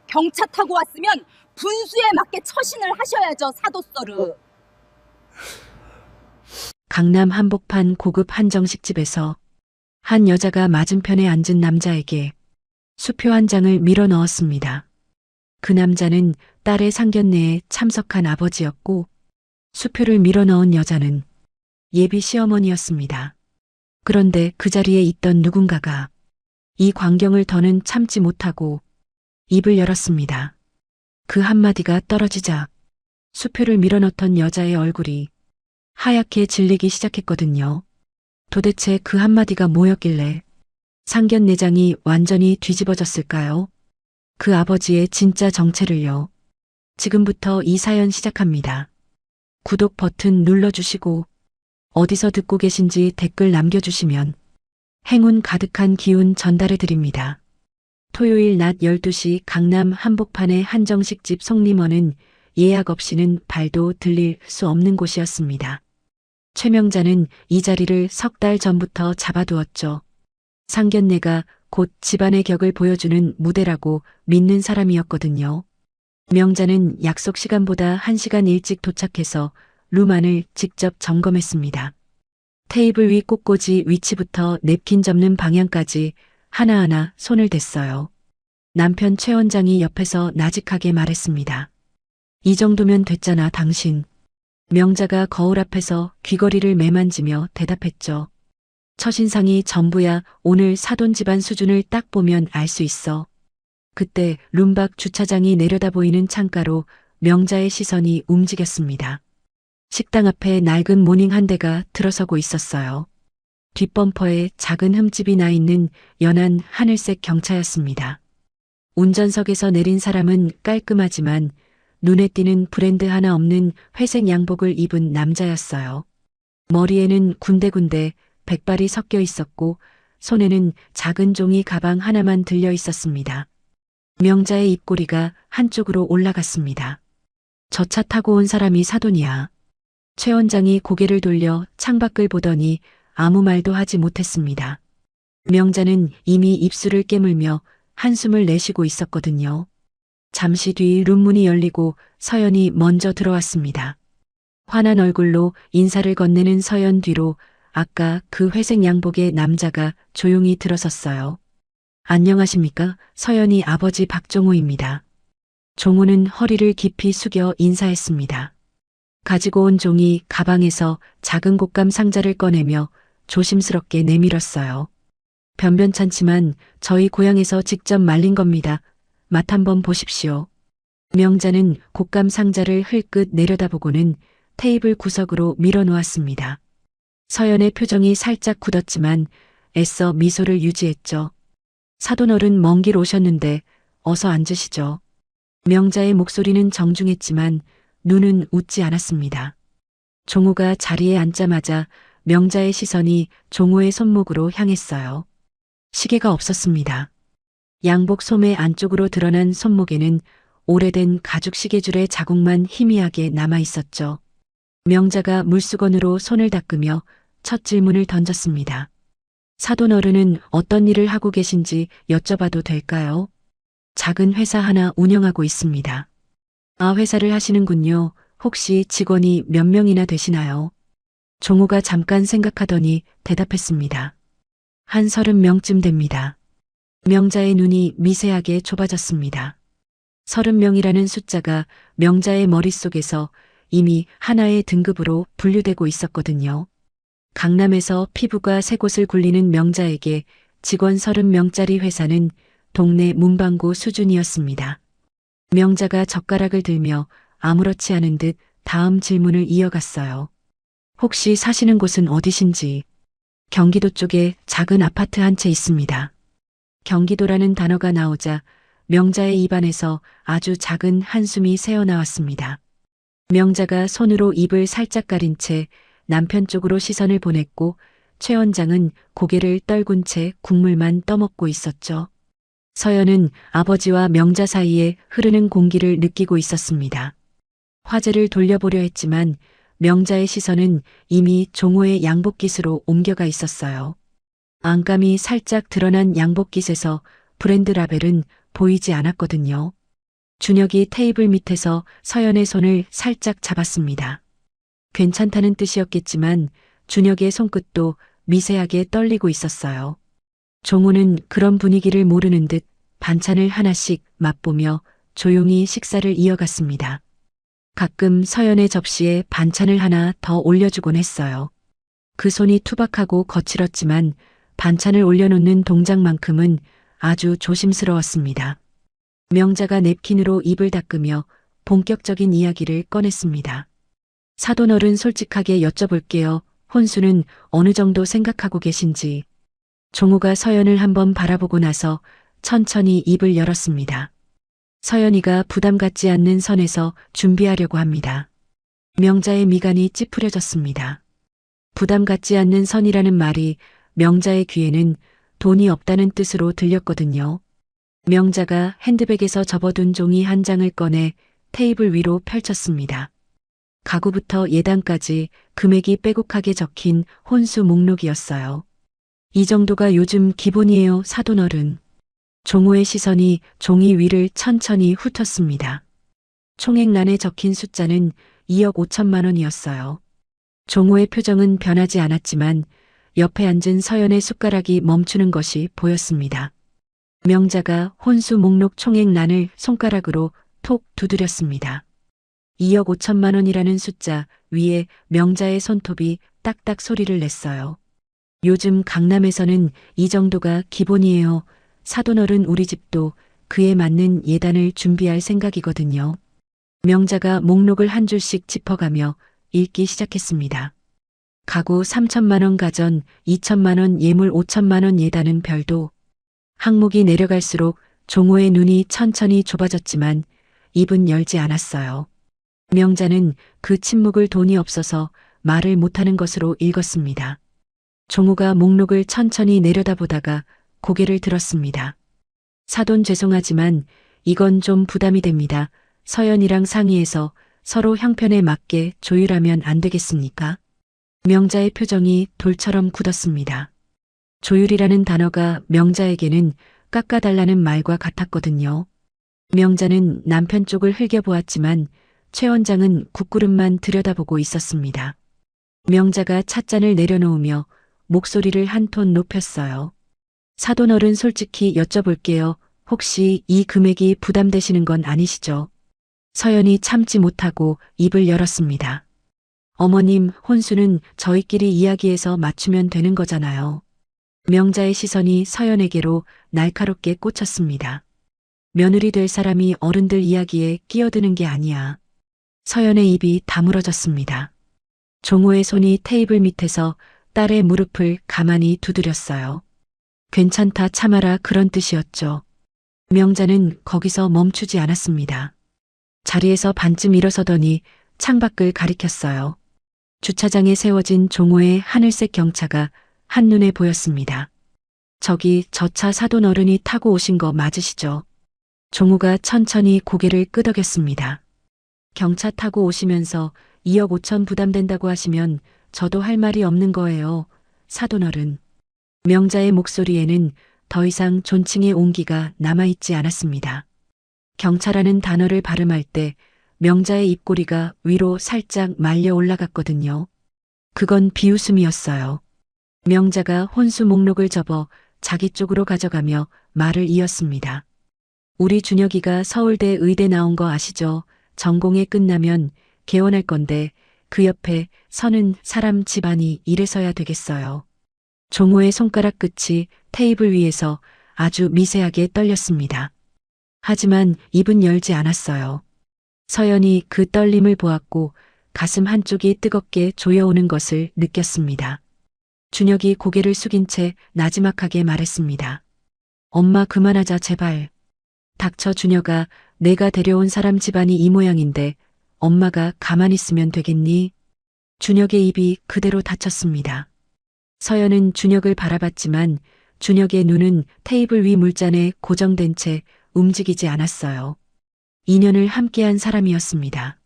경차 타고 왔으면 분수에 맞게 처신을 하셔야죠, 사도서르. 강남 한복판 고급 한정식집에서 한 여자가 맞은편에 앉은 남자에게 수표 한 장을 밀어 넣었습니다. 그 남자는 딸의 상견례에 참석한 아버지였고 수표를 밀어 넣은 여자는 예비 시어머니였습니다. 그런데 그 자리에 있던 누군가가 이 광경을 더는 참지 못하고 입을 열었습니다. 그 한마디가 떨어지자 수표를 밀어넣던 여자의 얼굴이 하얗게 질리기 시작했거든요. 도대체 그 한마디가 뭐였길래 상견례장이 완전히 뒤집어졌을까요? 그 아버지의 진짜 정체를요. 지금부터 이 사연 시작합니다. 구독 버튼 눌러주시고 어디서 듣고 계신지 댓글 남겨주시면 행운 가득한 기운 전달해 드립니다. 토요일 낮 12시 강남 한복판의 한정식집 송림원은 예약 없이는 발도 들릴 수 없는 곳이었습니다. 최 명자는 이 자리를 석 달 전부터 잡아두었죠. 상견례가 곧 집안의 격을 보여주는 무대라고 믿는 사람이었거든요. 명자는 약속 시간보다 1시간 일찍 도착해서 룸안을 직접 점검했습니다. 테이블 위 꽃꽂이 위치부터 냅킨 접는 방향까지 하나하나 손을 댔어요. 남편 최 원장이 옆에서 나직하게 말했습니다. 이 정도면 됐잖아, 당신. 명자가 거울 앞에서 귀걸이를 매만지며 대답했죠. 첫인상이 전부야. 오늘 사돈 집안 수준을 딱 보면 알 수 있어. 그때 룸밖 주차장이 내려다 보이는 창가로 명자의 시선이 움직였습니다. 식당 앞에 낡은 모닝 한 대가 들어서고 있었어요. 뒷범퍼에 작은 흠집이 나 있는 연한 하늘색 경차였습니다. 운전석에서 내린 사람은 깔끔하지만 눈에 띄는 브랜드 하나 없는 회색 양복을 입은 남자였어요. 머리에는 군데군데 백발이 섞여 있었고 손에는 작은 종이 가방 하나만 들려 있었습니다. 명자의 입꼬리가 한쪽으로 올라갔습니다. 저 차 타고 온 사람이 사돈이야. 최 원장이 고개를 돌려 창밖을 보더니 아무 말도 하지 못했습니다. 명자는 이미 입술을 깨물며 한숨을 내쉬고 있었거든요. 잠시 뒤 룸문이 열리고 서연이 먼저 들어왔습니다. 환한 얼굴로 인사를 건네는 서연 뒤로 아까 그 회색 양복의 남자가 조용히 들어섰어요. 안녕하십니까? 서연이 아버지 박종호입니다. 종호는 허리를 깊이 숙여 인사했습니다. 가지고 온 종이 가방에서 작은 곶감 상자를 꺼내며 조심스럽게 내밀었어요. 변변찮지만 저희 고향에서 직접 말린 겁니다. 맛 한번 보십시오. 명자는 곶감 상자를 흘끗 내려다보고는 테이블 구석으로 밀어놓았습니다. 서연의 표정이 살짝 굳었지만 애써 미소를 유지했죠. 사돈어른 먼 길 오셨는데 어서 앉으시죠. 명자의 목소리는 정중했지만 눈은 웃지 않았습니다. 종호가 자리에 앉자마자 명자의 시선이 종호의 손목으로 향했어요. 시계가 없었습니다. 양복 소매 안쪽으로 드러난 손목에는 오래된 가죽 시계줄의 자국만 희미하게 남아 있었죠. 명자가 물수건으로 손을 닦으며 첫 질문을 던졌습니다. 사돈 어른은 어떤 일을 하고 계신지 여쭤봐도 될까요? 작은 회사 하나 운영하고 있습니다. 아, 회사를 하시는군요. 혹시 직원이 몇 명이나 되시나요? 종호가 잠깐 생각하더니 대답했습니다. 한 30명쯤 됩니다. 명자의 눈이 미세하게 좁아졌습니다. 30명이라는 숫자가 명자의 머릿속에서 이미 하나의 등급으로 분류되고 있었거든요. 강남에서 피부가 새 곳을 굴리는 명자에게 직원 30명짜리 회사는 동네 문방구 수준이었습니다. 명자가 젓가락을 들며 아무렇지 않은 듯 다음 질문을 이어갔어요. 혹시 사시는 곳은 어디신지? 경기도 쪽에 작은 아파트 한 채 있습니다. 경기도라는 단어가 나오자 명자의 입안에서 아주 작은 한숨이 새어나왔습니다. 명자가 손으로 입을 살짝 가린 채 남편 쪽으로 시선을 보냈고 최 원장은 고개를 떨군 채 국물만 떠먹고 있었죠. 서연은 아버지와 명자 사이에 흐르는 공기를 느끼고 있었습니다. 화제를 돌려보려 했지만 명자의 시선은 이미 종호의 양복깃으로 옮겨가 있었어요. 안감이 살짝 드러난 양복깃에서 브랜드 라벨은 보이지 않았거든요. 준혁이 테이블 밑에서 서연의 손을 살짝 잡았습니다. 괜찮다는 뜻이었겠지만 준혁의 손끝도 미세하게 떨리고 있었어요. 종우는 그런 분위기를 모르는 듯 반찬을 하나씩 맛보며 조용히 식사를 이어갔습니다. 가끔 서연의 접시에 반찬을 하나 더 올려주곤 했어요. 그 손이 투박하고 거칠었지만 반찬을 올려놓는 동작만큼은 아주 조심스러웠습니다. 명자가 냅킨으로 입을 닦으며 본격적인 이야기를 꺼냈습니다. 사돈어른 솔직하게 여쭤볼게요. 혼수는 어느 정도 생각하고 계신지. 종우가 서연을 한번 바라보고 나서 천천히 입을 열었습니다. 서연이가 부담 갖지 않는 선에서 준비하려고 합니다. 명자의 미간이 찌푸려졌습니다. 부담 갖지 않는 선이라는 말이 명자의 귀에는 돈이 없다는 뜻으로 들렸거든요. 명자가 핸드백에서 접어둔 종이 한 장을 꺼내 테이블 위로 펼쳤습니다. 가구부터 예단까지 금액이 빼곡하게 적힌 혼수 목록이었어요. 이 정도가 요즘 기본이에요, 사돈어른. 종호의 시선이 종이 위를 천천히 훑었습니다. 총액란에 적힌 숫자는 2억 5천만 원이었어요. 종호의 표정은 변하지 않았지만 옆에 앉은 서연의 숟가락이 멈추는 것이 보였습니다. 명자가 혼수 목록 총액란을 손가락으로 톡 두드렸습니다. 2억 5천만 원이라는 숫자 위에 명자의 손톱이 딱딱 소리를 냈어요. 요즘 강남에서는 이 정도가 기본이에요. 사돈어른 우리 집도 그에 맞는 예단을 준비할 생각이거든요. 명자가 목록을 한 줄씩 짚어가며 읽기 시작했습니다. 가구 3천만 원 가전 2천만 원 예물 5천만 원 예단은 별도. 항목이 내려갈수록 종호의 눈이 천천히 좁아졌지만 입은 열지 않았어요. 명자는 그 침묵을 돈이 없어서 말을 못하는 것으로 읽었습니다. 종호가 목록을 천천히 내려다보다가 고개를 들었습니다. 사돈 죄송하지만 이건 좀 부담이 됩니다. 서연이랑 상의해서 서로 형편에 맞게 조율하면 안 되겠습니까? 명자의 표정이 돌처럼 굳었습니다. 조율이라는 단어가 명자에게는 깎아달라는 말과 같았거든요. 명자는 남편 쪽을 흘겨보았지만 최 원장은 국구름만 들여다보고 있었습니다. 명자가 찻잔을 내려놓으며 목소리를 한 톤 높였어요. 사돈어른 솔직히 여쭤볼게요. 혹시 이 금액이 부담되시는 건 아니시죠? 서연이 참지 못하고 입을 열었습니다. 어머님, 혼수는 저희끼리 이야기해서 맞추면 되는 거잖아요. 명자의 시선이 서연에게로 날카롭게 꽂혔습니다. 며느리 될 사람이 어른들 이야기에 끼어드는 게 아니야. 서연의 입이 다물어졌습니다. 종호의 손이 테이블 밑에서 딸의 무릎을 가만히 두드렸어요. 괜찮다 참아라 그런 뜻이었죠. 명자는 거기서 멈추지 않았습니다. 자리에서 반쯤 일어서더니 창밖을 가리켰어요. 주차장에 세워진 종호의 하늘색 경차가 한눈에 보였습니다. 저기 저 차 사돈 어른이 타고 오신 거 맞으시죠? 종호가 천천히 고개를 끄덕였습니다. 경차 타고 오시면서 2억 5천 부담된다고 하시면 저도 할 말이 없는 거예요. 사돈 어른. 명자의 목소리에는 더 이상 존칭의 온기가 남아있지 않았습니다. 경차라는 단어를 발음할 때 명자의 입꼬리가 위로 살짝 말려 올라갔거든요. 그건 비웃음이었어요. 명자가 혼수 목록을 접어 자기 쪽으로 가져가며 말을 이었습니다. 우리 준혁이가 서울대 의대 나온 거 아시죠? 전공에 끝나면 개원할 건데 그 옆에 서는 사람 집안이 이래서야 되겠어요. 종호의 손가락 끝이 테이블 위에서 아주 미세하게 떨렸습니다. 하지만 입은 열지 않았어요. 서연이 그 떨림을 보았고 가슴 한쪽이 뜨겁게 조여오는 것을 느꼈습니다. 준혁이 고개를 숙인 채 나지막하게 말했습니다. 엄마 그만하자 제발. 닥쳐 준혁아, 내가 데려온 사람 집안이 이 모양인데 엄마가 가만히 있으면 되겠니? 준혁의 입이 그대로 닫혔습니다. 서연은 준혁을 바라봤지만 준혁의 눈은 테이블 위 물잔에 고정된 채 움직이지 않았어요. 2년을 함께한 사람이었습니다.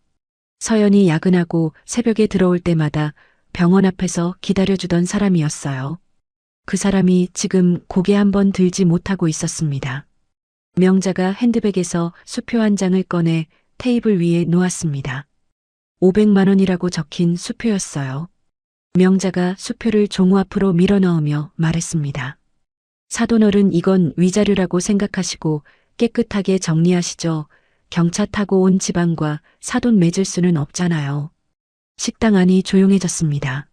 서연이 야근하고 새벽에 들어올 때마다 병원 앞에서 기다려주던 사람이었어요. 그 사람이 지금 고개 한번 들지 못하고 있었습니다. 명자가 핸드백에서 수표 한 장을 꺼내 테이블 위에 놓았습니다. 500만 원이라고 적힌 수표였어요. 명자가 수표를 종우 앞으로 밀어 넣으며 말했습니다. 사돈어른, 이건 위자료라고 생각하시고 깨끗하게 정리하시죠. 경차 타고 온 지방과 사돈 맺을 수는 없잖아요. 식당 안이 조용해졌습니다.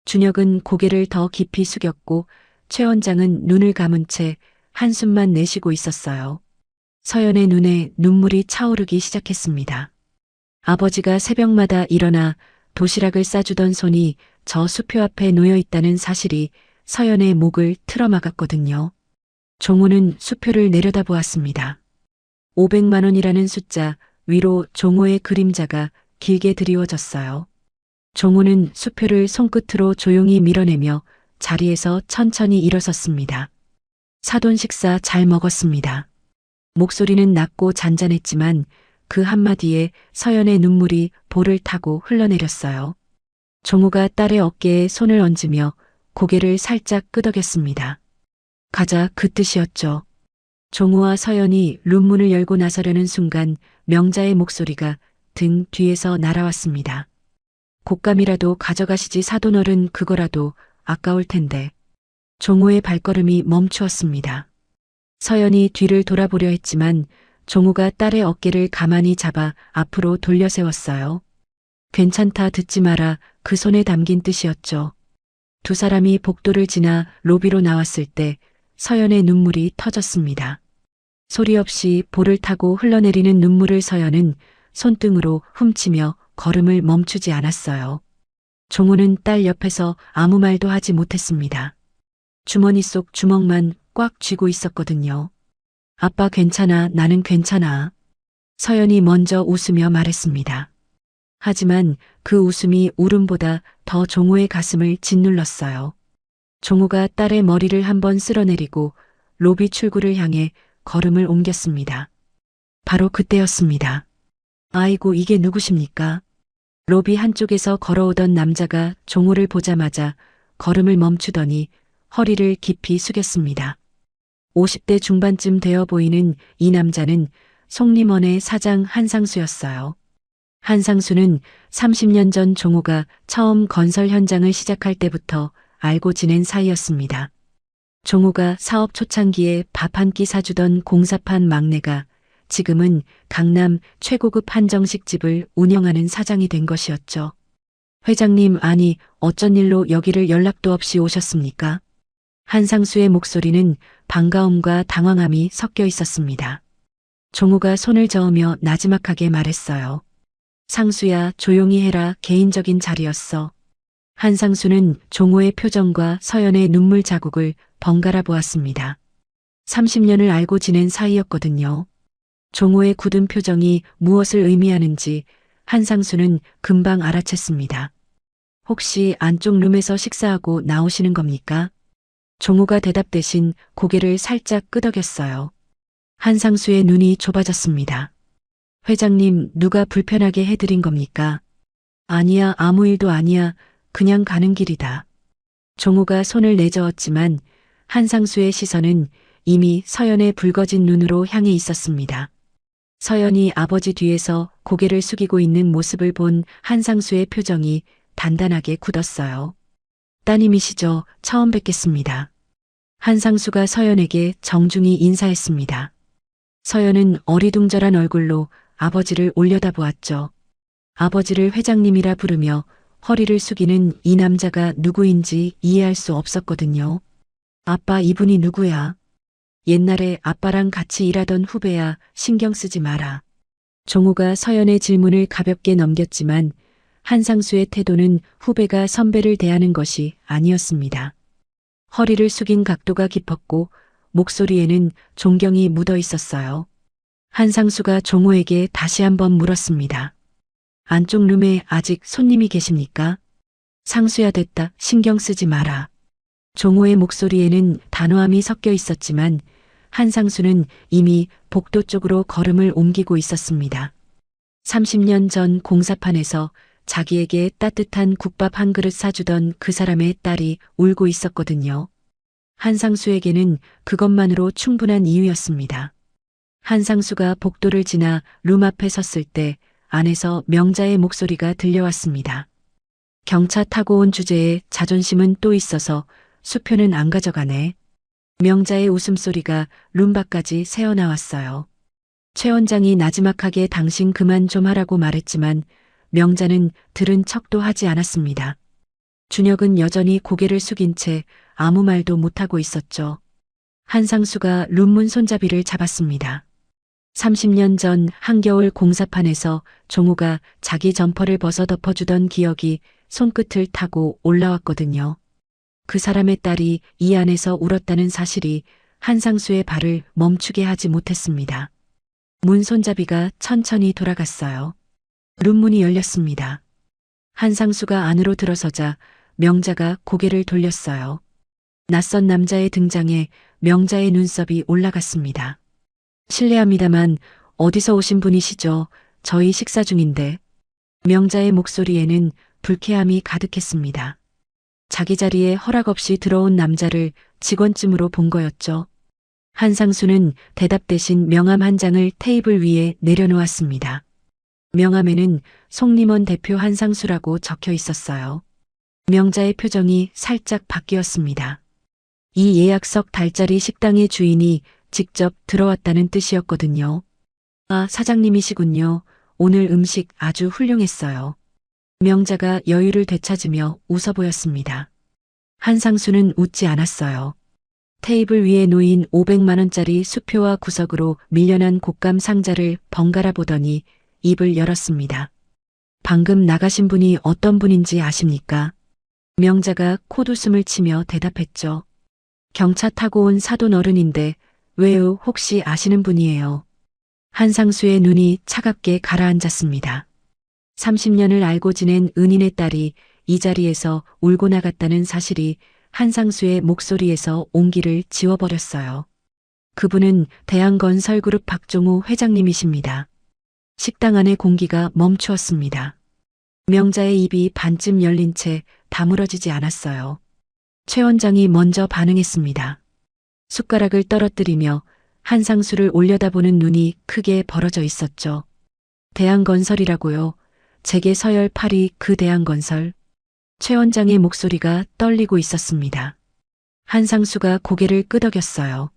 준혁은 고개를 더 깊이 숙였고 최 원장은 눈을 감은 채 한숨만 내쉬고 있었어요. 서연의 눈에 눈물이 차오르기 시작했습니다. 아버지가 새벽마다 일어나 도시락을 싸주던 손이 저 수표 앞에 놓여 있다는 사실이 서연의 목을 틀어막았거든요. 종호는 수표를 내려다보았습니다. 500만 원이라는 숫자 위로 종호의 그림자가 길게 드리워졌어요. 종호는 수표를 손끝으로 조용히 밀어내며 자리에서 천천히 일어섰습니다. 사돈 식사 잘 먹었습니다. 목소리는 낮고 잔잔했지만 그 한마디에 서연의 눈물이 볼을 타고 흘러내렸어요. 종호가 딸의 어깨에 손을 얹으며 고개를 살짝 끄덕였습니다. 가자, 그 뜻이었죠. 종호와 서연이 룸문을 열고 나서려는 순간 명자의 목소리가 등 뒤에서 날아왔습니다. 곶감이라도 가져가시지 사돈어른, 그거라도 아까울 텐데. 종호의 발걸음이 멈추었습니다. 서연이 뒤를 돌아보려 했지만 종호가 딸의 어깨를 가만히 잡아 앞으로 돌려 세웠어요. 괜찮다, 듣지 마라, 그 손에 담긴 뜻이었죠. 두 사람이 복도를 지나 로비로 나왔을 때 서연의 눈물이 터졌습니다. 소리 없이 볼을 타고 흘러내리는 눈물을 서연은 손등으로 훔치며 걸음을 멈추지 않았어요. 종호는 딸 옆에서 아무 말도 하지 못했습니다. 주머니 속 주먹만 꽉 쥐고 있었거든요. 아빠 괜찮아, 나는 괜찮아. 서연이 먼저 웃으며 말했습니다. 하지만 그 웃음이 울음보다 더 종호의 가슴을 짓눌렀어요. 종호가 딸의 머리를 한번 쓸어내리고 로비 출구를 향해 걸음을 옮겼습니다. 바로 그때였습니다. 아이고, 이게 누구십니까? 로비 한쪽에서 걸어오던 남자가 종호를 보자마자 걸음을 멈추더니 허리를 깊이 숙였습니다. 50대 중반쯤 되어 보이는 이 남자는 송림원의 사장 한상수였어요. 한상수는 30년 전 종호가 처음 건설 현장을 시작할 때부터 알고 지낸 사이였습니다. 종호가 사업 초창기에 밥 한 끼 사주던 공사판 막내가 지금은 강남 최고급 한정식집을 운영하는 사장이 된 것이었죠. 회장님, 아니 어쩐 일로 여기를 연락도 없이 오셨습니까? 한상수의 목소리는 반가움과 당황함이 섞여 있었습니다. 종호가 손을 저으며 나지막하게 말했어요. 상수야, 조용히 해라, 개인적인 자리였어. 한상수는 종호의 표정과 서연의 눈물 자국을 번갈아 보았습니다. 30년을 알고 지낸 사이였거든요. 종호의 굳은 표정이 무엇을 의미하는지 한상수는 금방 알아챘습니다. 혹시 안쪽 룸에서 식사하고 나오시는 겁니까? 종호가 대답 대신 고개를 살짝 끄덕였어요. 한상수의 눈이 좁아졌습니다. 회장님, 누가 불편하게 해드린 겁니까? 아니야, 아무 일도 아니야. 그냥 가는 길이다. 종호가 손을 내저었지만 한상수의 시선은 이미 서연의 붉어진 눈으로 향해 있었습니다. 서연이 아버지 뒤에서 고개를 숙이고 있는 모습을 본 한상수의 표정이 단단하게 굳었어요. 따님이시죠? 처음 뵙겠습니다. 한상수가 서연에게 정중히 인사했습니다. 서연은 어리둥절한 얼굴로 아버지를 올려다보았죠. 아버지를 회장님이라 부르며 허리를 숙이는 이 남자가 누구인지 이해할 수 없었거든요. 아빠, 이분이 누구야? 옛날에 아빠랑 같이 일하던 후배야, 신경 쓰지 마라. 종호가 서연의 질문을 가볍게 넘겼지만 한상수의 태도는 후배가 선배를 대하는 것이 아니었습니다. 허리를 숙인 각도가 깊었고 목소리에는 존경이 묻어 있었어요. 한상수가 종호에게 다시 한번 물었습니다. 안쪽 룸에 아직 손님이 계십니까? 상수야, 됐다, 신경 쓰지 마라. 종호의 목소리에는 단호함이 섞여 있었지만 한상수는 이미 복도 쪽으로 걸음을 옮기고 있었습니다. 30년 전 공사판에서 자기에게 따뜻한 국밥 한 그릇 사주던 그 사람의 딸이 울고 있었거든요. 한상수에게는 그것만으로 충분한 이유였습니다. 한상수가 복도를 지나 룸 앞에 섰을 때 안에서 명자의 목소리가 들려왔습니다. 경차 타고 온 주제에 자존심은 또 있어서 수표는 안 가져가네. 명자의 웃음소리가 룸 밖까지 새어나왔어요. 최 원장이 나지막하게 당신 그만 좀 하라고 말했지만 명자는 들은 척도 하지 않았습니다. 준혁은 여전히 고개를 숙인 채 아무 말도 못하고 있었죠. 한상수가 룸문 손잡이를 잡았습니다. 30년 전 한겨울 공사판에서 종우가 자기 점퍼를 벗어 덮어주던 기억이 손끝을 타고 올라왔거든요. 그 사람의 딸이 이 안에서 울었다는 사실이 한상수의 발을 멈추게 하지 못했습니다. 문 손잡이가 천천히 돌아갔어요. 룸문이 열렸습니다. 한상수가 안으로 들어서자 명자가 고개를 돌렸어요. 낯선 남자의 등장에 명자의 눈썹이 올라갔습니다. 실례합니다만 어디서 오신 분이시죠? 저희 식사 중인데. 명자의 목소리에는 불쾌함이 가득했습니다. 자기 자리에 허락 없이 들어온 남자를 직원쯤으로 본 거였죠. 한상수는 대답 대신 명함 한 장을 테이블 위에 내려놓았습니다. 명함에는 송림원 대표 한상수라고 적혀 있었어요. 명자의 표정이 살짝 바뀌었습니다. 이 예약석 달짜리 식당의 주인이 직접 들어왔다는 뜻이었거든요. 아, 사장님이시군요. 오늘 음식 아주 훌륭했어요. 명자가 여유를 되찾으며 웃어 보였습니다. 한상수는 웃지 않았어요. 테이블 위에 놓인 500만 원짜리 수표와 구석으로 밀려난 곶감 상자를 번갈아 보더니 입을 열었습니다. 방금 나가신 분이 어떤 분인지 아십니까? 명자가 콧웃음을 치며 대답했죠. 경차 타고 온 사돈 어른인데 왜요? 혹시 아시는 분이에요? 한상수의 눈이 차갑게 가라앉았습니다. 30년을 알고 지낸 은인의 딸이 이 자리에서 울고 나갔다는 사실이 한상수의 목소리에서 온기를 지워버렸어요. 그분은 대한건설그룹 박종우 회장님이십니다. 식당 안의 공기가 멈추었습니다. 명자의 입이 반쯤 열린 채 다물어지지 않았어요. 최 원장이 먼저 반응했습니다. 숟가락을 떨어뜨리며 한상수를 올려다보는 눈이 크게 벌어져 있었죠. 대한건설이라고요. 제게 서열 8위 그 대한건설. 최 원장의 목소리가 떨리고 있었습니다. 한상수가 고개를 끄덕였어요.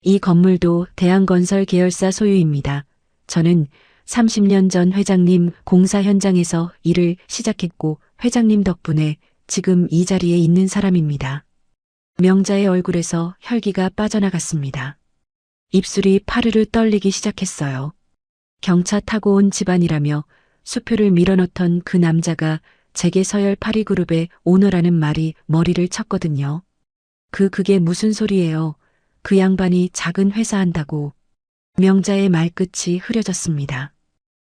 이 건물도 대한건설 계열사 소유입니다. 저는 30년 전 회장님 공사 현장에서 일을 시작했고 회장님 덕분에 지금 이 자리에 있는 사람입니다. 명자의 얼굴에서 혈기가 빠져나갔습니다. 입술이 파르르 떨리기 시작했어요. 경차 타고 온 집안이라며 수표를 밀어넣던 그 남자가 제게 서열 8위 그룹의 오너라는 말이 머리를 쳤거든요. 그게 무슨 소리예요? 그 양반이 작은 회사 한다고. 명자의 말끝이 흐려졌습니다.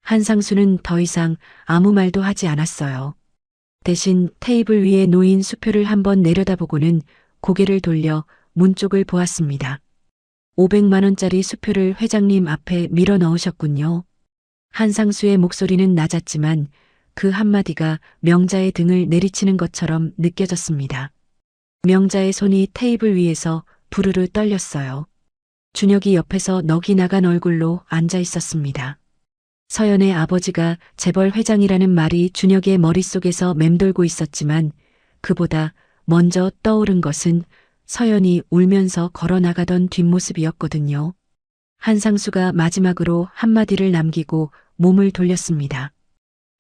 한상수는 더 이상 아무 말도 하지 않았어요. 대신 테이블 위에 놓인 수표를 한번 내려다보고는 고개를 돌려 문 쪽을 보았습니다. 500만 원짜리 수표를 회장님 앞에 밀어 넣으셨군요. 한상수의 목소리는 낮았지만 그 한마디가 명자의 등을 내리치는 것처럼 느껴졌습니다. 명자의 손이 테이블 위에서 부르르 떨렸어요. 준혁이 옆에서 넋이 나간 얼굴로 앉아 있었습니다. 서연의 아버지가 재벌 회장이라는 말이 준혁의 머릿속에서 맴돌고 있었지만 그보다 먼저 떠오른 것은 서연이 울면서 걸어나가던 뒷모습이었거든요. 한상수가 마지막으로 한마디를 남기고 몸을 돌렸습니다.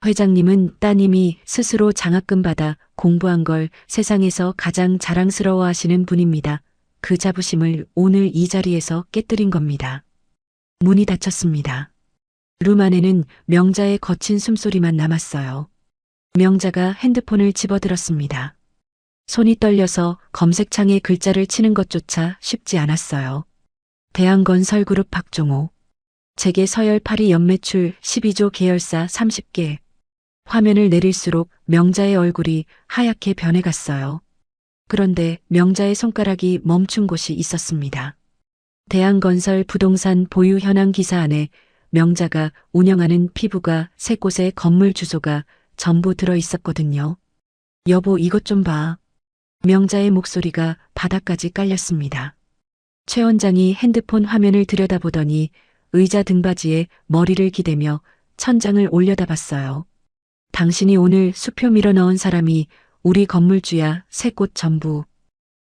회장님은 따님이 스스로 장학금 받아 공부한 걸 세상에서 가장 자랑스러워하시는 분입니다. 그 자부심을 오늘 이 자리에서 깨뜨린 겁니다. 문이 닫혔습니다. 룸 안에는 명자의 거친 숨소리만 남았어요. 명자가 핸드폰을 집어들었습니다. 손이 떨려서 검색창에 글자를 치는 것조차 쉽지 않았어요. 대한건설그룹 박종호. 재계 서열 8위 연매출 12조 계열사 30개. 화면을 내릴수록 명자의 얼굴이 하얗게 변해갔어요. 그런데 명자의 손가락이 멈춘 곳이 있었습니다. 대한건설 부동산 보유 현황 기사 안에 명자가 운영하는 피부가 3곳의 건물 주소가 전부 들어 있었거든요. 여보, 이것 좀 봐. 명자의 목소리가 바닥까지 깔렸습니다. 최 원장이 핸드폰 화면을 들여다보더니 의자 등받이에 머리를 기대며 천장을 올려다봤어요. 당신이 오늘 수표 밀어 넣은 사람이 우리 건물주야, 새 꽃 전부.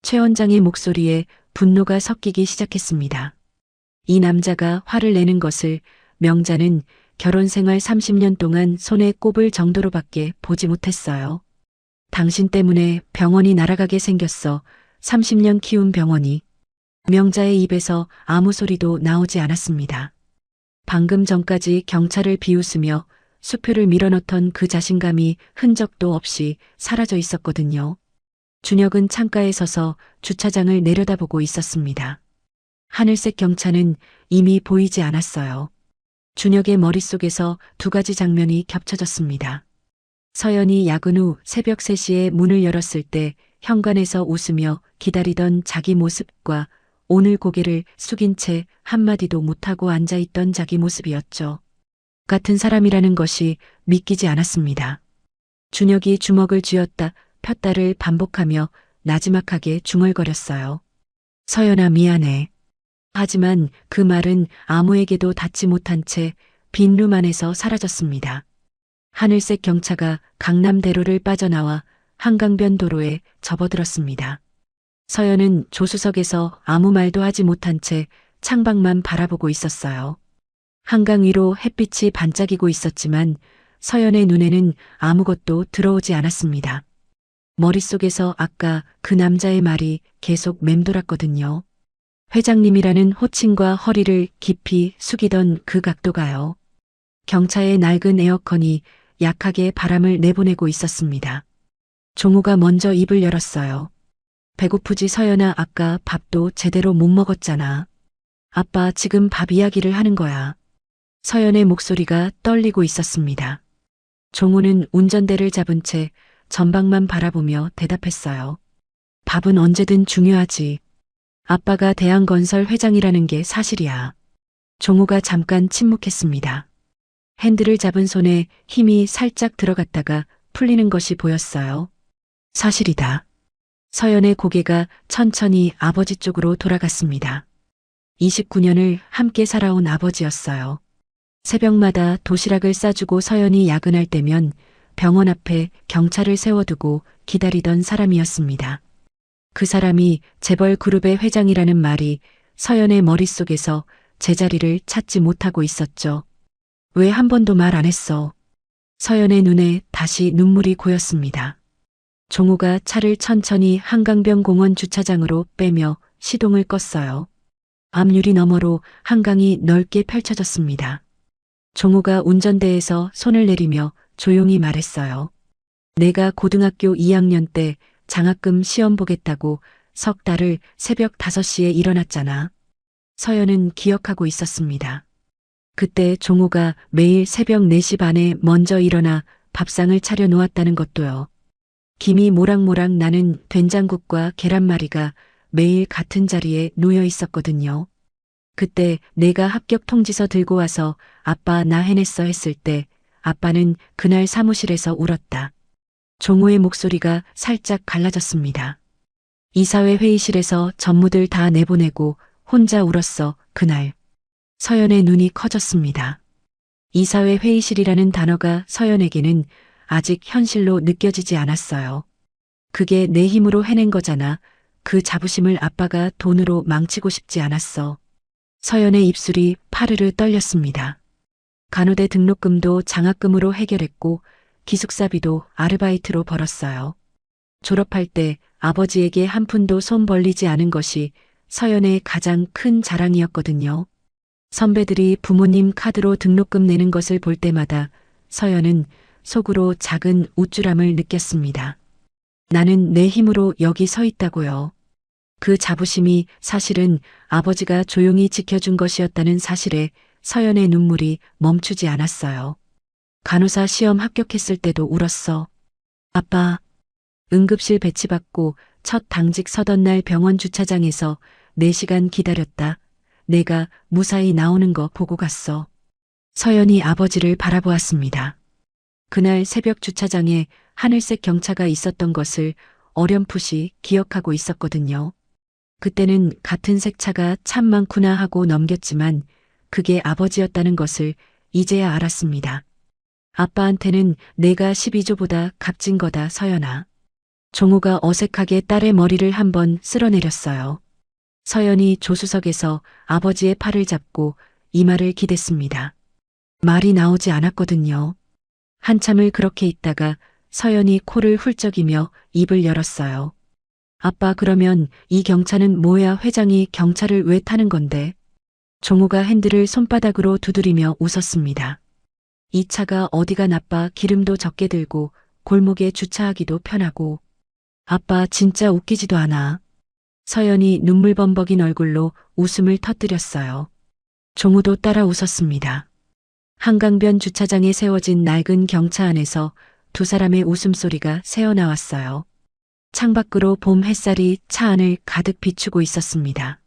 최 원장의 목소리에 분노가 섞이기 시작했습니다. 이 남자가 화를 내는 것을 명자는 결혼 생활 30년 동안 손에 꼽을 정도로밖에 보지 못했어요. 당신 때문에 병원이 날아가게 생겼어. 30년 키운 병원이. 명자의 입에서 아무 소리도 나오지 않았습니다. 방금 전까지 경찰을 비웃으며 수표를 밀어넣던 그 자신감이 흔적도 없이 사라져 있었거든요. 준혁은 창가에 서서 주차장을 내려다보고 있었습니다. 하늘색 경차는 이미 보이지 않았어요. 준혁의 머릿속에서 두 가지 장면이 겹쳐졌습니다. 서연이 야근 후 새벽 3시에 문을 열었을 때 현관에서 웃으며 기다리던 자기 모습과 오늘 고개를 숙인 채 한마디도 못하고 앉아있던 자기 모습이었죠. 같은 사람이라는 것이 믿기지 않았습니다. 준혁이 주먹을 쥐었다 폈다를 반복하며 나지막하게 중얼거렸어요. 서연아 미안해. 하지만 그 말은 아무에게도 닿지 못한 채 빈룸 안에서 사라졌습니다. 하늘색 경차가 강남대로를 빠져나와 한강변 도로에 접어들었습니다. 서연은 조수석에서 아무 말도 하지 못한 채 창밖만 바라보고 있었어요. 한강 위로 햇빛이 반짝이고 있었지만 서연의 눈에는 아무것도 들어오지 않았습니다. 머릿속에서 아까 그 남자의 말이 계속 맴돌았거든요. 회장님이라는 호칭과 허리를 깊이 숙이던 그 각도가요. 경차의 낡은 에어컨이 약하게 바람을 내보내고 있었습니다. 종우가 먼저 입을 열었어요. 배고프지 서연아, 아까 밥도 제대로 못 먹었잖아. 아빠 지금 밥 이야기를 하는 거야. 서연의 목소리가 떨리고 있었습니다. 종우는 운전대를 잡은 채 전방만 바라보며 대답했어요. 밥은 언제든 중요하지. 아빠가 대한건설 회장이라는 게 사실이야. 종우가 잠깐 침묵했습니다. 핸들을 잡은 손에 힘이 살짝 들어갔다가 풀리는 것이 보였어요. 사실이다. 서연의 고개가 천천히 아버지 쪽으로 돌아갔습니다. 29년을 함께 살아온 아버지였어요. 새벽마다 도시락을 싸주고 서연이 야근할 때면 병원 앞에 경찰을 세워두고 기다리던 사람이었습니다. 그 사람이 재벌 그룹의 회장이라는 말이 서연의 머릿속에서 제자리를 찾지 못하고 있었죠. 왜 한 번도 말 안 했어? 서연의 눈에 다시 눈물이 고였습니다. 종우가 차를 천천히 한강변 공원 주차장으로 빼며 시동을 껐어요. 앞유리 너머로 한강이 넓게 펼쳐졌습니다. 종우가 운전대에서 손을 내리며 조용히 말했어요. 내가 고등학교 2학년 때 장학금 시험 보겠다고 석 달을 새벽 5시에 일어났잖아. 서연은 기억하고 있었습니다. 그때 종우가 매일 새벽 4시 반에 먼저 일어나 밥상을 차려 놓았다는 것도요. 김이 모락모락 나는 된장국과 계란말이가 매일 같은 자리에 놓여 있었거든요. 그때 내가 합격 통지서 들고 와서 아빠 나 해냈어 했을 때 아빠는 그날 사무실에서 울었다. 종우의 목소리가 살짝 갈라졌습니다. 이사회 회의실에서 전무들 다 내보내고 혼자 울었어 그날. 서연의 눈이 커졌습니다. 이사회 회의실이라는 단어가 서연에게는 아직 현실로 느껴지지 않았어요. 그게 내 힘으로 해낸 거잖아. 그 자부심을 아빠가 돈으로 망치고 싶지 않았어. 서연의 입술이 파르르 떨렸습니다. 간호대 등록금도 장학금으로 해결했고 기숙사비도 아르바이트로 벌었어요. 졸업할 때 아버지에게 한 푼도 손 벌리지 않은 것이 서연의 가장 큰 자랑이었거든요. 선배들이 부모님 카드로 등록금 내는 것을 볼 때마다 서연은 속으로 작은 우쭐함을 느꼈습니다. 나는 내 힘으로 여기 서 있다고요. 그 자부심이 사실은 아버지가 조용히 지켜준 것이었다는 사실에 서연의 눈물이 멈추지 않았어요. 간호사 시험 합격했을 때도 울었어. 아빠, 응급실 배치받고 첫 당직 서던 날 병원 주차장에서 4시간 기다렸다. 내가 무사히 나오는 거 보고 갔어. 서연이 아버지를 바라보았습니다. 그날 새벽 주차장에 하늘색 경차가 있었던 것을 어렴풋이 기억하고 있었거든요. 그때는 같은 색 차가 참 많구나 하고 넘겼지만 그게 아버지였다는 것을 이제야 알았습니다. 아빠한테는 내가 12조보다 값진 거다, 서연아. 종호가 어색하게 딸의 머리를 한번 쓸어내렸어요. 서연이 조수석에서 아버지의 팔을 잡고 이 말을 기댔습니다. 말이 나오지 않았거든요. 한참을 그렇게 있다가 서연이 코를 훌쩍이며 입을 열었어요. 아빠, 그러면 이 경차는 뭐야? 회장이 경차를 왜 타는 건데? 종호가 핸들을 손바닥으로 두드리며 웃었습니다. 이 차가 어디가 나빠? 기름도 적게 들고 골목에 주차하기도 편하고. 아빠 진짜 웃기지도 않아. 서연이 눈물 범벅인 얼굴로 웃음을 터뜨렸어요. 종호도 따라 웃었습니다. 한강변 주차장에 세워진 낡은 경차 안에서 두 사람의 웃음소리가 새어나왔어요. 창밖으로 봄 햇살이 차 안을 가득 비추고 있었습니다.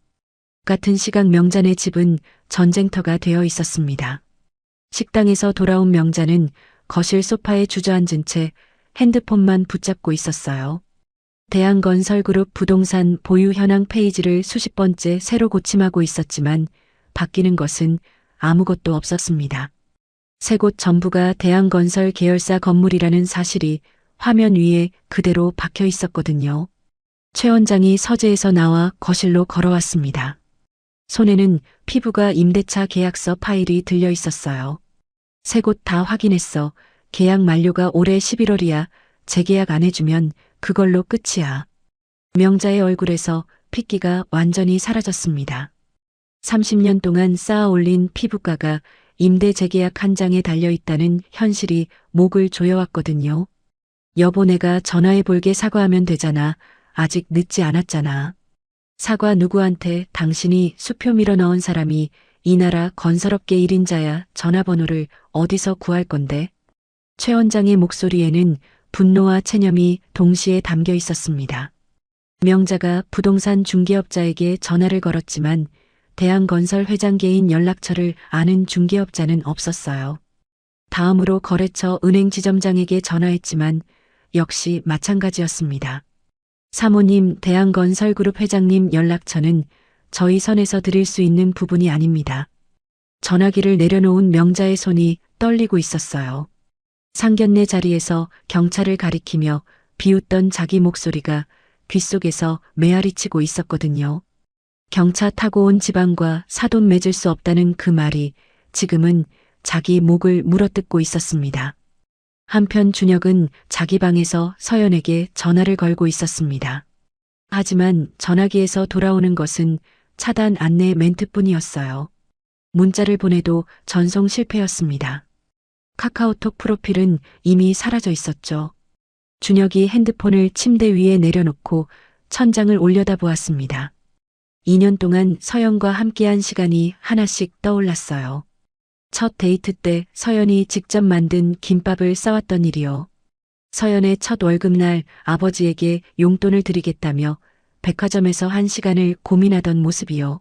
같은 시각 명잔의 집은 전쟁터가 되어 있었습니다. 식당에서 돌아온 명잔은 거실 소파에 주저앉은 채 핸드폰만 붙잡고 있었어요. 대한건설그룹 부동산 보유 현황 페이지를 수십 번째 새로 고침하고 있었지만 바뀌는 것은 아무것도 없었습니다. 세 곳 전부가 대한건설 계열사 건물이라는 사실이 화면 위에 그대로 박혀 있었거든요. 최 원장이 서재에서 나와 거실로 걸어왔습니다. 손에는 피부가 임대차 계약서 파일이 들려 있었어요. 세 곳 다 확인했어. 계약 만료가 올해 11월이야. 재계약 안 해주면 그걸로 끝이야. 명자의 얼굴에서 핏기가 완전히 사라졌습니다. 30년 동안 쌓아 올린 피부과가 임대 재계약 한 장에 달려있다는 현실이 목을 조여왔거든요. 여보, 내가 전화해 볼게. 사과하면 되잖아. 아직 늦지 않았잖아. 사과 누구한테? 당신이 수표 밀어 넣은 사람이 이 나라 건설업계 1인자야. 전화번호를 어디서 구할 건데? 최 원장의 목소리에는 분노와 체념이 동시에 담겨 있었습니다. 명자가 부동산 중개업자에게 전화를 걸었지만 대한건설 회장 개인 연락처를 아는 중개업자는 없었어요. 다음으로 거래처 은행 지점장에게 전화했지만 역시 마찬가지였습니다. 사모님, 대한건설그룹 회장님 연락처는 저희 선에서 드릴 수 있는 부분이 아닙니다. 전화기를 내려놓은 명자의 손이 떨리고 있었어요. 상견례 자리에서 경찰을 가리키며 비웃던 자기 목소리가 귓속에서 메아리치고 있었거든요. 경차 타고 온 집안과 사돈 맺을 수 없다는 그 말이 지금은 자기 목을 물어뜯고 있었습니다. 한편 준혁은 자기 방에서 서연에게 전화를 걸고 있었습니다. 하지만 전화기에서 돌아오는 것은 차단 안내 멘트뿐이었어요. 문자를 보내도 전송 실패였습니다. 카카오톡 프로필은 이미 사라져 있었죠. 준혁이 핸드폰을 침대 위에 내려놓고 천장을 올려다보았습니다. 2년 동안 서연과 함께한 시간이 하나씩 떠올랐어요. 첫 데이트 때 서연이 직접 만든 김밥을 싸왔던 일이요. 서연의 첫 월급날 아버지에게 용돈을 드리겠다며 백화점에서 한 시간을 고민하던 모습이요.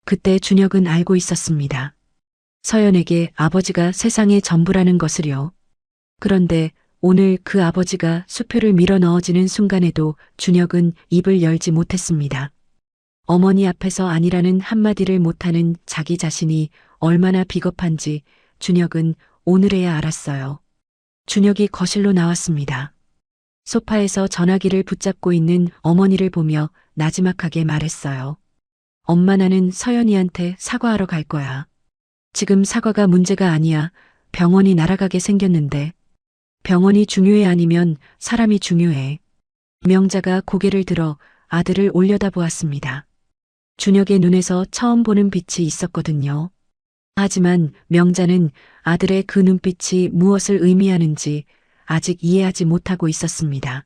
그때 준혁은 알고 있었습니다. 서연에게 아버지가 세상의 전부라는 것을요. 그런데 오늘 그 아버지가 수표를 밀어 넣어지는 순간에도 준혁은 입을 열지 못했습니다. 어머니 앞에서 아니라는 한마디를 못하는 자기 자신이 얼마나 비겁한지 준혁은 오늘에야 알았어요. 준혁이 거실로 나왔습니다. 소파에서 전화기를 붙잡고 있는 어머니를 보며 나지막하게 말했어요. 엄마, 나는 서연이한테 사과하러 갈 거야. 지금 사과가 문제가 아니야. 병원이 날아가게 생겼는데. 병원이 중요해 아니면 사람이 중요해. 명자가 고개를 들어 아들을 올려다보았습니다. 준혁의 눈에서 처음 보는 빛이 있었거든요. 하지만 명자는 아들의 그 눈빛이 무엇을 의미하는지 아직 이해하지 못하고 있었습니다.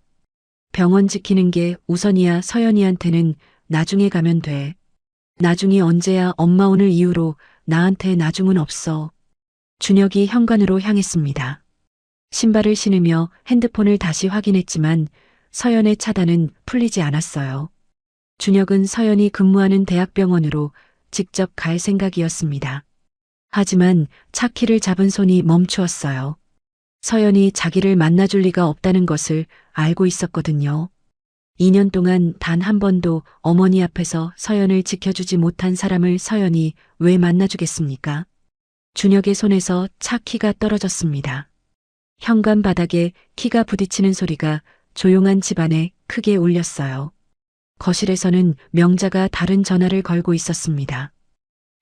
병원 지키는 게 우선이야. 서연이한테는 나중에 가면 돼. 나중이 언제야? 엄마, 오늘 이후로 나한테 나중은 없어. 준혁이 현관으로 향했습니다. 신발을 신으며 핸드폰을 다시 확인했지만 서연의 차단은 풀리지 않았어요. 준혁은 서연이 근무하는 대학병원으로 직접 갈 생각이었습니다. 하지만 차 키를 잡은 손이 멈추었어요. 서연이 자기를 만나줄 리가 없다는 것을 알고 있었거든요. 2년 동안 단 한 번도 어머니 앞에서 서연을 지켜주지 못한 사람을 서연이 왜 만나주겠습니까? 준혁의 손에서 차 키가 떨어졌습니다. 현관 바닥에 키가 부딪히는 소리가 조용한 집안에 크게 울렸어요. 거실에서는 명자가 다른 전화를 걸고 있었습니다.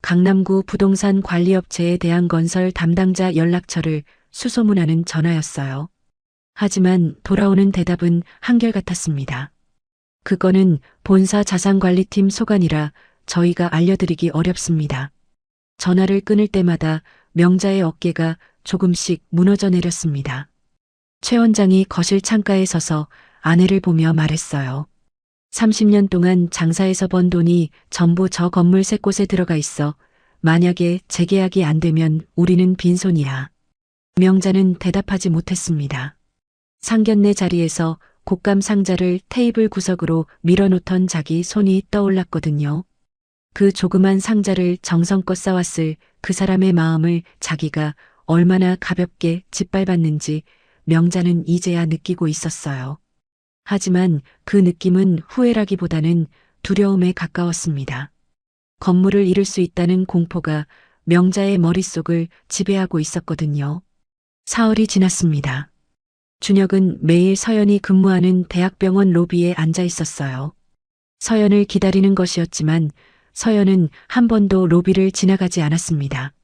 강남구 부동산 관리업체에 대한 건설 담당자 연락처를 수소문하는 전화였어요. 하지만 돌아오는 대답은 한결같았습니다. 그거는 본사 자산관리팀 소관이라 저희가 알려드리기 어렵습니다. 전화를 끊을 때마다 명자의 어깨가 조금씩 무너져 내렸습니다. 최 원장이 거실 창가에 서서 아내를 보며 말했어요. 30년 동안 장사해서 번 돈이 전부 저 건물 세 곳에 들어가 있어. 만약에 재계약이 안 되면 우리는 빈손이야. 명자는 대답하지 못했습니다. 상견례 자리에서 곶감 상자를 테이블 구석으로 밀어놓던 자기 손이 떠올랐거든요. 그 조그만 상자를 정성껏 쌓았을 그 사람의 마음을 자기가 얼마나 가볍게 짓밟았는지 명자는 이제야 느끼고 있었어요. 하지만 그 느낌은 후회라기보다는 두려움에 가까웠습니다. 건물을 잃을 수 있다는 공포가 명자의 머릿속을 지배하고 있었거든요. 사흘이 지났습니다. 준혁은 매일 서연이 근무하는 대학병원 로비에 앉아 있었어요. 서연을 기다리는 것이었지만 서연은 한 번도 로비를 지나가지 않았습니다.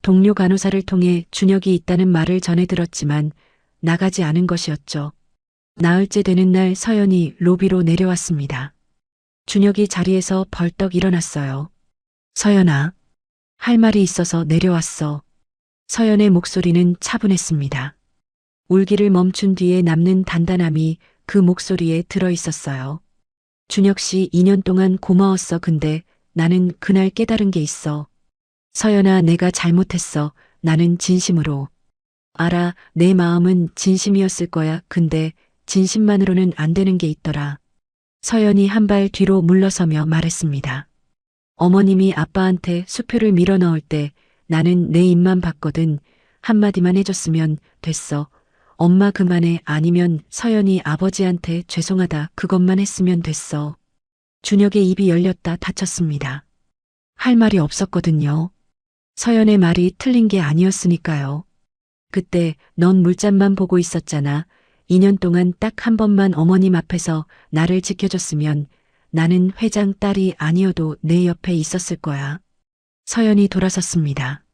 동료 간호사를 통해 준혁이 있다는 말을 전해 들었지만 나가지 않은 것이었죠. 나흘째 되는 날 서연이 로비로 내려왔습니다. 준혁이 자리에서 벌떡 일어났어요. 서연아, 할 말이 있어서 내려왔어. 서연의 목소리는 차분했습니다. 울기를 멈춘 뒤에 남는 단단함이 그 목소리에 들어 있었어요. 준혁 씨 2년 동안 고마웠어. 근데 나는 그날 깨달은 게 있어. 서연아, 내가 잘못했어. 나는 진심으로. 알아, 내 마음은 진심이었을 거야. 근데 진심만으로는 안 되는 게 있더라. 서연이 한 발 뒤로 물러서며 말했습니다. 어머님이 아빠한테 수표를 밀어 넣을 때 나는 내 입만 봤거든. 한마디만 해줬으면 됐어. 엄마 그만해. 아니면 서연이 아버지한테 죄송하다. 그것만 했으면 됐어. 준혁의 입이 열렸다 닫혔습니다. 할 말이 없었거든요. 서연의 말이 틀린 게 아니었으니까요. 그때 넌 물잔만 보고 있었잖아. 2년 동안 딱 한 번만 어머님 앞에서 나를 지켜줬으면 나는 회장 딸이 아니어도 내 옆에 있었을 거야. 서연이 돌아섰습니다.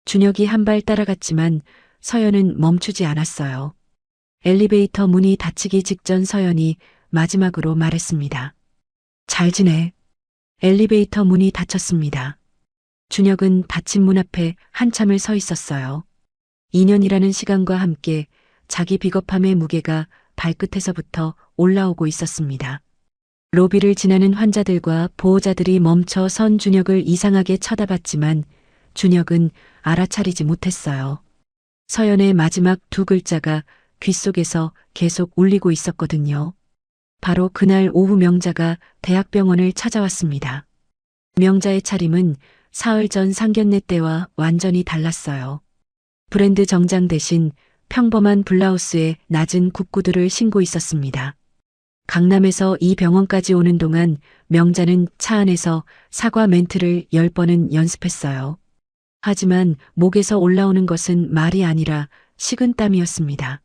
준혁이 한 발 따라갔지만 서연은 멈추지 않았어요. 엘리베이터 문이 닫히기 직전 서연이 마지막으로 말했습니다. 잘 지내. 엘리베이터 문이 닫혔습니다. 준혁은 닫힌 문 앞에 한참을 서 있었어요. 2년이라는 시간과 함께 자기 비겁함의 무게가 발끝에서부터 올라오고 있었습니다. 로비를 지나는 환자들과 보호자들이 멈춰 선 준혁을 이상하게 쳐다봤지만 준혁은 알아차리지 못했어요. 서연의 마지막 두 글자가 귓속에서 계속 울리고 있었거든요. 바로 그날 오후 명자가 대학병원을 찾아왔습니다. 명자의 차림은 사흘 전 상견례 때와 완전히 달랐어요. 브랜드 정장 대신 평범한 블라우스에 낮은 굽구두를 신고 있었습니다. 강남에서 이 병원까지 오는 동안 명자는 차 안에서 사과 멘트를 10번은 연습했어요. 하지만 목에서 올라오는 것은 말이 아니라 식은땀이었습니다.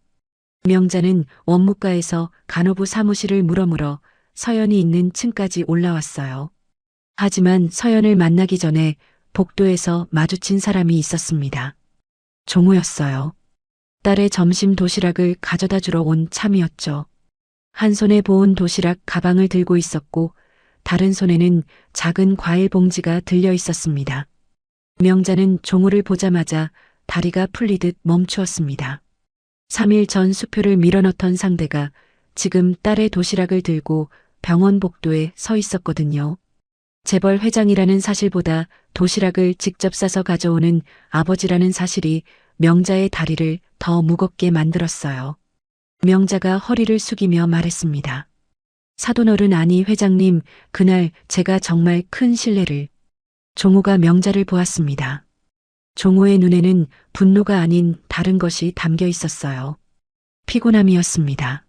명자는 원무과에서 간호부 사무실을 물어물어 서연이 있는 층까지 올라왔어요. 하지만 서연을 만나기 전에 복도에서 마주친 사람이 있었습니다. 종우였어요. 딸의 점심 도시락을 가져다 주러 온 참이었죠. 한 손에 보온 도시락 가방을 들고 있었고 다른 손에는 작은 과일 봉지가 들려 있었습니다. 명자는 종우를 보자마자 다리가 풀리듯 멈추었습니다. 3일 전 수표를 밀어넣던 상대가 지금 딸의 도시락을 들고 병원 복도에 서 있었거든요. 재벌 회장이라는 사실보다 도시락을 직접 싸서 가져오는 아버지라는 사실이 명자의 다리를 더 무겁게 만들었어요. 명자가 허리를 숙이며 말했습니다. 사돈어른 아니 회장님, 그날 제가 정말 큰 실례를. 종우가 명자를 보았습니다. 종우의 눈에는 분노가 아닌 다른 것이 담겨 있었어요. 피곤함이었습니다.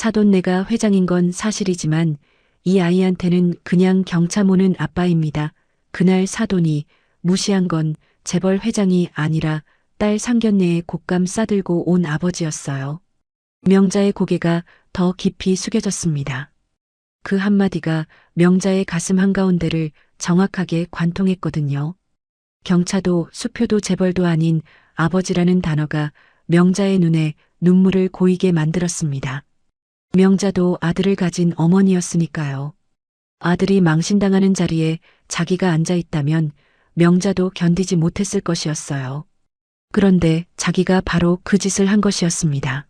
사돈네가 회장인 건 사실이지만 이 아이한테는 그냥 경차 모는 아빠입니다. 그날 사돈이 무시한 건 재벌 회장이 아니라 딸 상견례에 곶감 싸들고 온 아버지였어요. 명자의 고개가 더 깊이 숙여졌습니다. 그 한마디가 명자의 가슴 한가운데를 정확하게 관통했거든요. 경차도 수표도 재벌도 아닌 아버지라는 단어가 명자의 눈에 눈물을 고이게 만들었습니다. 명자도 아들을 가진 어머니였으니까요. 아들이 망신당하는 자리에 자기가 앉아 있다면 명자도 견디지 못했을 것이었어요. 그런데 자기가 바로 그 짓을 한 것이었습니다.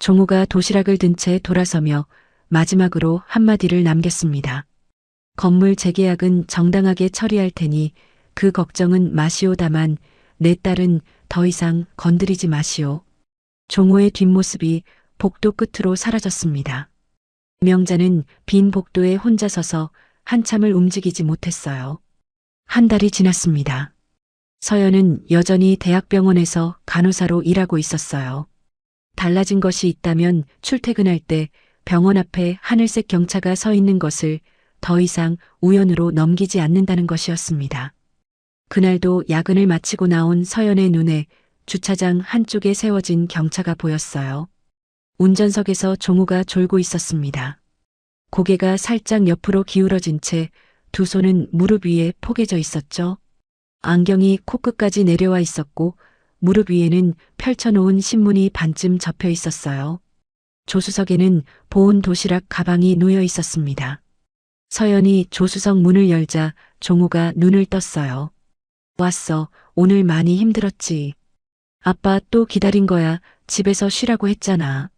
종우가 도시락을 든 채 돌아서며 마지막으로 한마디를 남겼습니다. 건물 재계약은 정당하게 처리할 테니 그 걱정은 마시오다만 내 딸은 더 이상 건드리지 마시오. 종호의 뒷모습이 복도 끝으로 사라졌습니다. 명자는 빈 복도에 혼자 서서 한참을 움직이지 못했어요. 한 달이 지났습니다. 서연은 여전히 대학병원에서 간호사로 일하고 있었어요. 달라진 것이 있다면 출퇴근할 때 병원 앞에 하늘색 경차가 서 있는 것을 더 이상 우연으로 넘기지 않는다는 것이었습니다. 그날도 야근을 마치고 나온 서연의 눈에 주차장 한쪽에 세워진 경차가 보였어요. 운전석에서 종우가 졸고 있었습니다. 고개가 살짝 옆으로 기울어진 채 두 손은 무릎 위에 포개져 있었죠. 안경이 코끝까지 내려와 있었고 무릎 위에는 펼쳐놓은 신문이 반쯤 접혀 있었어요. 조수석에는 보온 도시락 가방이 놓여 있었습니다. 서연이 조수석 문을 열자 종우가 눈을 떴어요. 왔어. 오늘 많이 힘들었지. 아빠 또 기다린 거야. 집에서 쉬라고 했잖아.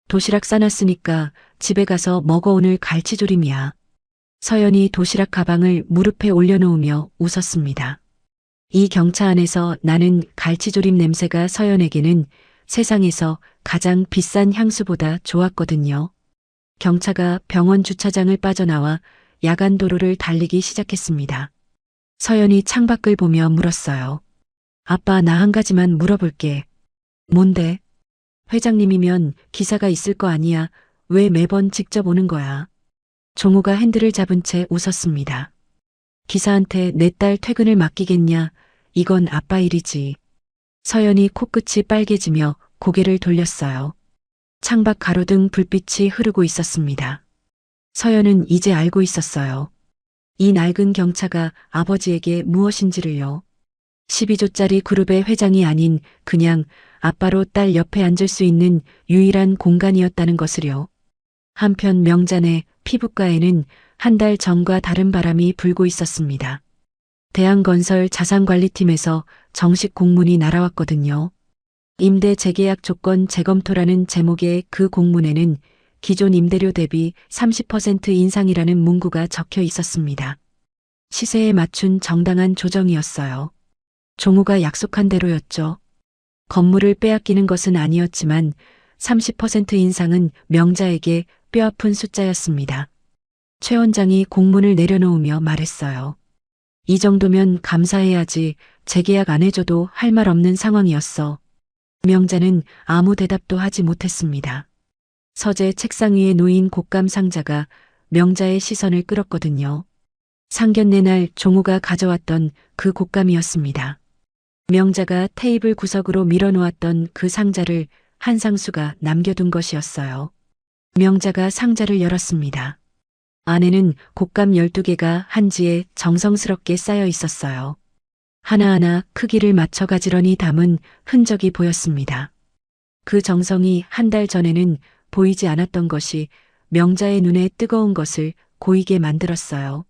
도시락 싸놨으니까 집에 가서 먹어. 오늘 갈치조림이야. 서연이 도시락 가방을 무릎에 올려놓으며 웃었습니다. 이 경차 안에서 나는 갈치조림 냄새가 서연에게는 세상에서 가장 비싼 향수보다 좋았거든요. 경차가 병원 주차장을 빠져나와 야간 도로를 달리기 시작했습니다. 서연이 창밖을 보며 물었어요. 아빠, 나 한 가지만 물어볼게. 뭔데? 회장님이면 기사가 있을 거 아니야. 왜 매번 직접 오는 거야? 종우가 핸들을 잡은 채 웃었습니다. 기사한테 내 딸 퇴근을 맡기겠냐? 이건 아빠 일이지. 서연이 코끝이 빨개지며 고개를 돌렸어요. 창밖 가로등 불빛이 흐르고 있었습니다. 서연은 이제 알고 있었어요. 이 낡은 경차가 아버지에게 무엇인지를요. 12조짜리 그룹의 회장이 아닌 그냥 아빠로 딸 옆에 앉을 수 있는 유일한 공간이었다는 것을요. 한편 명잔의 피부과에는 한 달 전과 다른 바람이 불고 있었습니다. 대한건설 자산관리팀에서 정식 공문이 날아왔거든요. 임대 재계약 조건 재검토라는 제목의 그 공문에는 기존 임대료 대비 30% 인상이라는 문구가 적혀 있었습니다. 시세에 맞춘 정당한 조정이었어요. 종우가 약속한 대로였죠. 건물을 빼앗기는 것은 아니었지만 30% 인상은 명자에게 뼈아픈 숫자였습니다. 최 원장이 공문을 내려놓으며 말했어요. 이 정도면 감사해야지. 재계약 안 해줘도 할 말 없는 상황이었어. 명자는 아무 대답도 하지 못했습니다. 서재 책상 위에 놓인 곶감 상자가 명자의 시선을 끌었거든요. 상견례 날 종우가 가져왔던 그 곶감이었습니다. 명자가 테이블 구석으로 밀어놓았던 그 상자를 한상수가 남겨둔 것이었어요. 명자가 상자를 열었습니다. 안에는 곶감 12개가 한지에 정성스럽게 쌓여 있었어요. 하나하나 크기를 맞춰 가지런히 담은 흔적이 보였습니다. 그 정성이 한 달 전에는 보이지 않았던 것이 명자의 눈에 뜨거운 것을 고이게 만들었어요.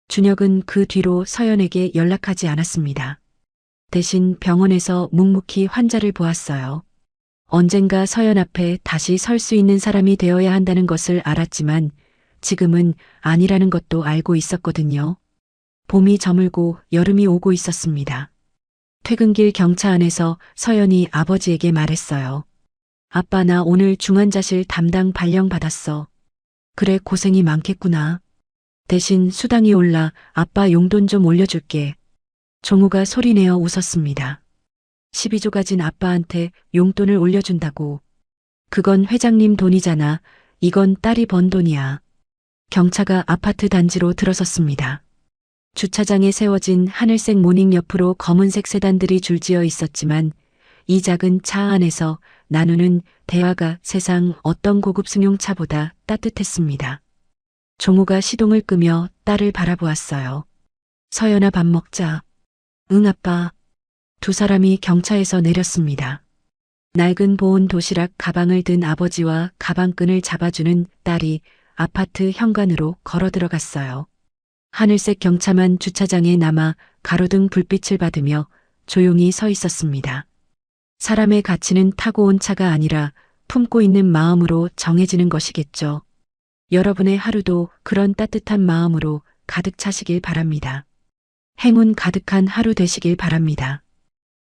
준혁은 그 뒤로 서연에게 연락하지 않았습니다. 대신 병원에서 묵묵히 환자를 보았어요. 언젠가 서연 앞에 다시 설 수 있는 사람이 되어야 한다는 것을 알았지만 지금은 아니라는 것도 알고 있었거든요. 봄이 저물고 여름이 오고 있었습니다. 퇴근길 경차 안에서 서연이 아버지에게 말했어요. 아빠, 나 오늘 중환자실 담당 발령 받았어. 그래, 고생이 많겠구나. 대신 수당이 올라 아빠 용돈 좀 올려줄게. 종우가 소리내어 웃었습니다. 12조 가진 아빠한테 용돈을 올려준다고. 그건 회장님 돈이잖아. 이건 딸이 번 돈이야. 경차가 아파트 단지로 들어섰습니다. 주차장에 세워진 하늘색 모닝 옆으로 검은색 세단들이 줄지어 있었지만 이 작은 차 안에서 나누는 대화가 세상 어떤 고급 승용차보다 따뜻했습니다. 종우가 시동을 끄며 딸을 바라보았어요. 서연아, 밥 먹자. 응, 아빠. 두 사람이 경차에서 내렸습니다. 낡은 보온 도시락 가방을 든 아버지와 가방끈을 잡아주는 딸이 아파트 현관으로 걸어 들어갔어요. 하늘색 경차만 주차장에 남아 가로등 불빛을 받으며 조용히 서 있었습니다. 사람의 가치는 타고 온 차가 아니라 품고 있는 마음으로 정해지는 것이겠죠. 여러분의 하루도 그런 따뜻한 마음으로 가득 차시길 바랍니다. 행운 가득한 하루 되시길 바랍니다.